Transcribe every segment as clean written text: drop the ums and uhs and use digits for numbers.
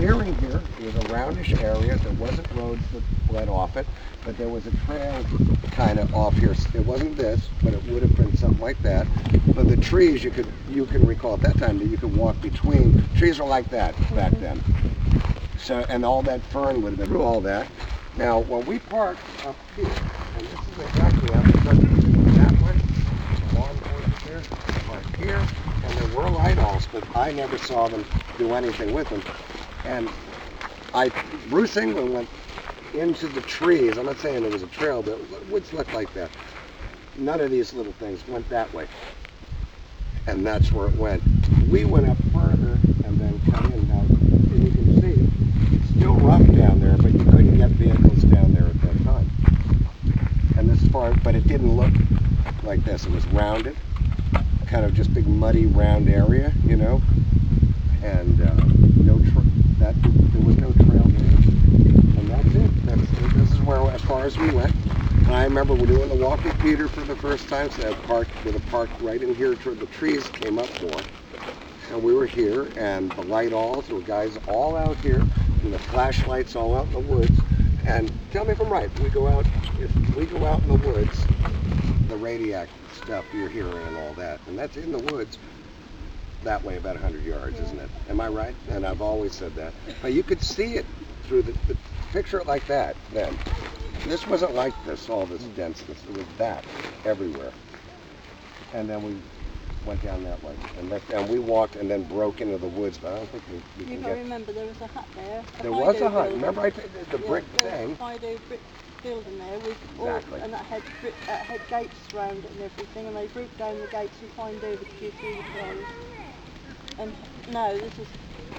clearing here. It was a roundish area. There wasn't roads that led off it, but there was a trail kind of off here. It wasn't this, but it would have been something like that. But the trees, you can recall at that time that you could walk between. Trees were like that back then. So, and all that fern would have been through all that. Now, when we parked up here, and this is exactly how the country went that way, lawn horses here, parked here, and there were light owls, but I never saw them do anything with them. And Bruce England went into the trees. I'm not saying there was a trail, but the woods looked like that. None of these little things went that way. And that's where it went. We went up further and then come in now, and you can see it's still rough down there, but you couldn't get vehicles down there at that time. And this far, but it didn't look like this. It was rounded, kind of just big muddy round area, you know, and there was no trail there. And that's it. This is where, as far as we went. And I remember we're doing the walk with Peter for the first time, so I parked with a park right in here where the trees came up more. And we were here, and the light alls, there were guys all out here, and the flashlights all out in the woods. And tell me if I'm right, if we go out in the woods, the radioactive stuff you're hearing and all that, and that's in the woods that way about 100 yards, isn't it? Am I right? And I've always said that. But you could see it through the picture it like that then. This wasn't like this, all this denseness. It was that everywhere. And then we went down that way. And we walked and then broke into the woods, but I don't think we can get... remember there was a hut there. There was a hut. Building. Remember the brick thing? A Fido brick building there with exactly. And that had gates around it and everything, and they broke down the gates and climbed over to get through the clothes. And no, this is,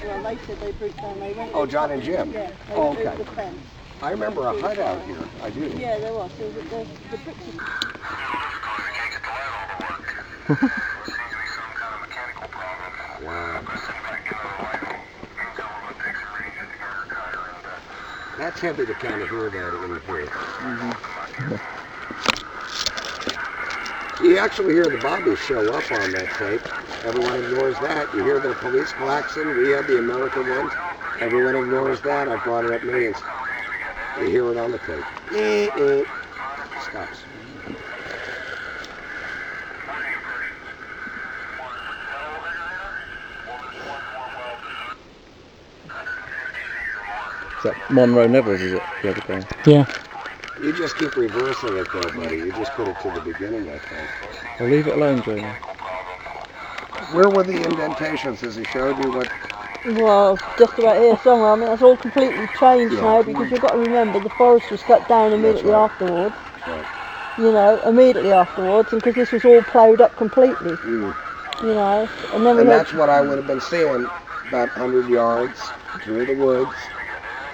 well, they said they broke down. They went. Oh, John and Jim. Yeah. They went over okay. the fence. I remember a hut out here. I do. Yeah, there was. So the bricks. Wow. That's heavy to kind of hear that in here. Mm-hmm. You actually hear the bobbies show up on that tape. Everyone ignores that. You hear the police klaxon. We have the American ones. Everyone ignores that. I've brought it up millions. You hear it on the tape. Stops. Is that Monroe Neville's, is it, the other guy? Yeah. You just keep reversing it though, buddy. You just put it to the beginning, I think. I'll leave it alone, Jamie. Where were the indentations? Has he showed you what? Well, just about here somewhere. I mean, that's all completely changed now, because you've got to remember the forest was cut down immediately afterwards. Right. You know, immediately afterwards, and because this was all ploughed up completely. Mm. You know, and then that's what I would have been seeing about 100 yards through the woods.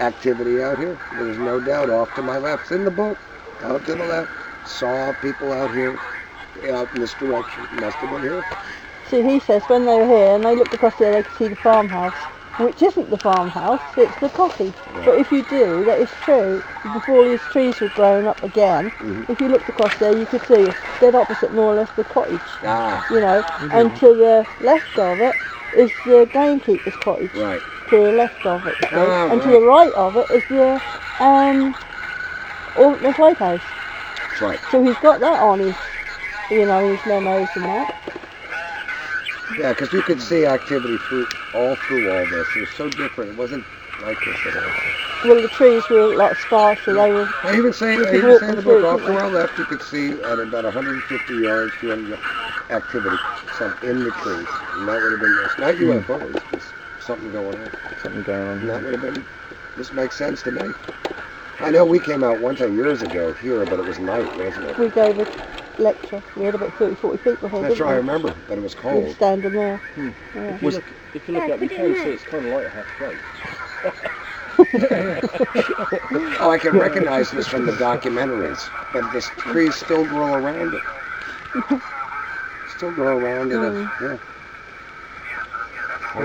Activity out here. There's no doubt. Off to my left, it's in the book. Out to the left, saw people out here, out in this direction. Must have been here. See, he says when they were here and they looked across there, they could see the farmhouse, which isn't the farmhouse, it's the cottage. Right. But if you do, that is true. Before all these trees were growing up again, if you looked across there, you could see dead opposite, more or less, the cottage. You know, and to the left of it is the gamekeeper's cottage. Right. To the left of it, and to the right of it is the Ortness Lighthouse. That's right. So he's got that on his, you know, his memos and that. Yeah, because you could see activity all through all this. It was so different. It wasn't like this at all. Well, the trees were like sparse, so they were... I even say in the book, off to our left, you could see at about 150 yards, 200 activity, some in the trees. And that would have been this. Not UFOs, just something going on. Something going on. And that would have been... This makes sense to me. I know we came out one time years ago here, but it was night, wasn't it? We gave a lecture. We had about 30, 40 people here. That's right, I remember, but it was cold. We were standing there. Yeah. If you look up, you can see it's kind of like a half plate. Oh, I can recognize this from the documentaries, but the trees still grow around it. Still grow around it, yeah. I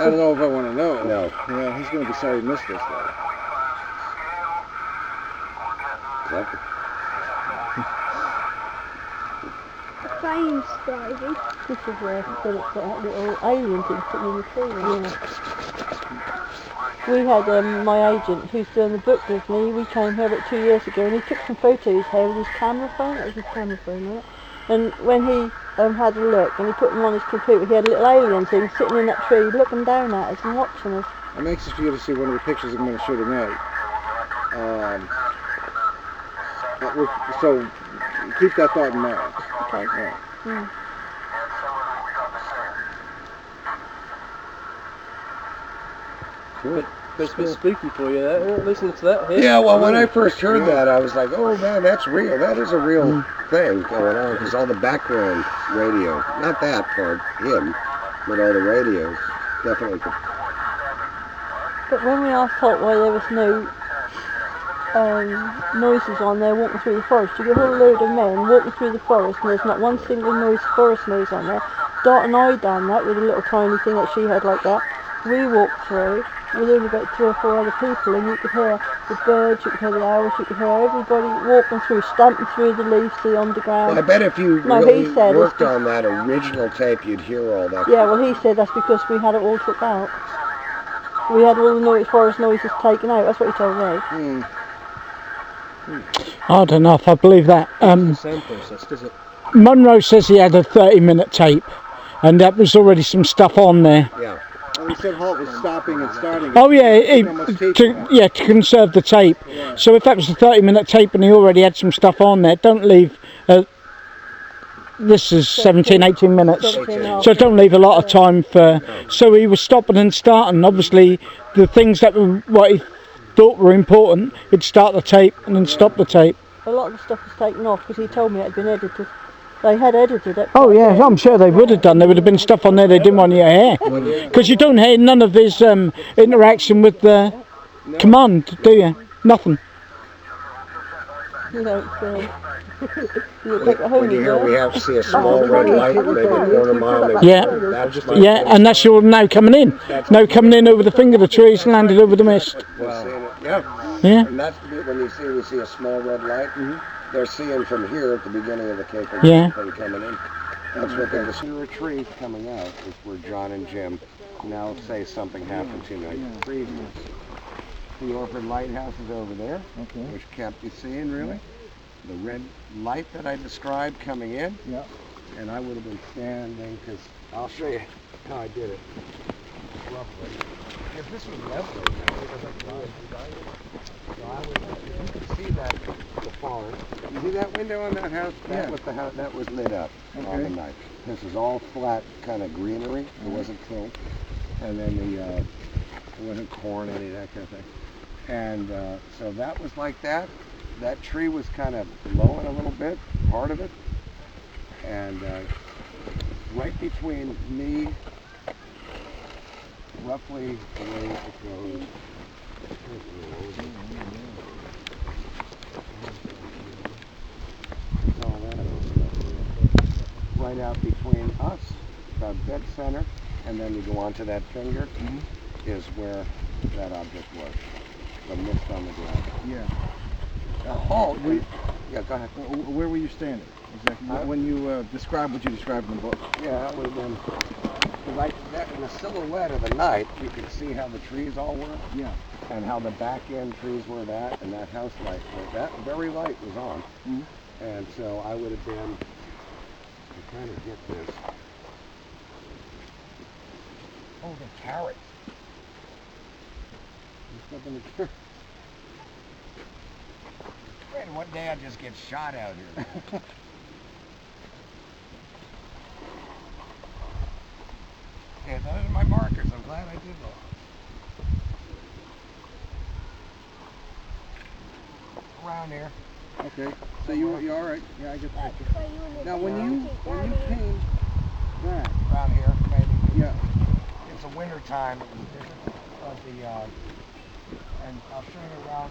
don't know if I want to know. No. Yeah, he's going to be sorry he missed this, though. Exactly. planes driving. This is where Philip got that little alien thing sitting in the tree. We had my agent who's doing the book with me, we came here about 2 years ago and he took some photos here with his camera phone, that was his camera phone, right? And when he had a look and he put them on his computer, he had a little alien thing sitting in that tree looking down at us and watching us. I'm anxious for you to see one of the pictures I'm going to show tonight. So keep that thought in mind. Okay. Yeah. Mm. Cool. But it's a bit spooky for you, that. Listen to that here. Yeah, well, when I first heard that, I was like, oh man, that's real. That is a real thing going on, because all the background radio, not that part, him, but all the radios, definitely. But when we asked Holt why there was no noises on there walking through the forest, you get a whole load of men walking through the forest and there's not one single forest noise on there. Dot and I done that with a little tiny thing that she had like that. We walked through with only about 3 or 4 other people and you could hear the birds, you could hear the owls, you could hear everybody walking through, stamping through the leaves to the underground. Well, I bet if you No, really he said worked it's on that original tape, you'd hear all that. Yeah, well he said that's because we had it all took out. We had all the forest noises taken out, that's what he told me. I don't know if I believe that. The sound process, does it? Monroe says he had a 30-minute tape, and that was already some stuff on there. Yeah. Well, he said Holt was stopping and starting. Oh yeah, to to conserve the tape. Yeah. So if that was a 30-minute tape and he already had some stuff on there, don't leave. This is 17, 18 minutes. 17. So don't leave a lot of time for. So he was stopping and starting. Obviously, the things that were what he thought were important, he'd start the tape and then stop the tape. A lot of the stuff was taken off because he told me it had been edited. They had edited it. Oh yeah, I'm sure they would have done. There would have been stuff on there they didn't want you to hear. Because you don't hear none of his interaction with the command, do you? Nothing. You know, you take it home When you with hear you. we have to see a small red light, maybe a quarter mile, maybe Yeah. that's my Yeah, and that's your now coming in. Now coming in over the finger of the trees and landed over the mist. Yeah. Yeah. And that's when we see a small red light. They're seeing from here at the beginning of the Cape of Yeah. thing coming in. That's what they're seeing. A tree coming out is where John and Jim now say something happened tonight. Previous. The Orford Lighthouse is over there, which kept you seeing really. The red light that I described coming in. Yeah. And I would have been standing, because I'll show you how I did it. Roughly. If this was Beverley, so I would, you can see that the farm. You see that window on that house? That was the house that was lit up on the night. This is all flat kind of greenery. It wasn't tilled. And then it wasn't corn, any of that kind of thing. And so that was like that. That tree was kind of blowing a little bit, part of it. And right between me, roughly the way it goes, right out between us, about dead center, and then you go onto that finger, is where that object was. The mist on the ground. Yeah. Halt. Yeah, go ahead. Where were you standing? Exactly. When you described what you described in the book. Yeah, that would have been like that in the silhouette of the night. You could see how the trees all were. Yeah. And how the back end trees were that, and that house light. That very light was on. And so I would have been. I'm trying to get this. Oh, the carrots. There's stuff in the carrots. Man, one day I'll just get shot out here. Yeah, those are my markers. I'm glad I did that. Around here. Okay. So you're all right. Yeah, I get the picture. Now, when you came back. Around here, maybe. Yeah. It's a winter time. But and I'll show you around.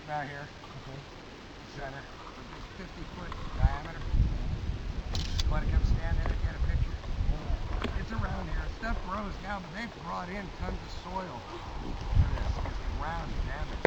Right here, center, 50-foot diameter. You want to come stand there and get a picture? It's weeds around here. Stuff grows now, but they've brought in tons of soil for this because the ground is damaged.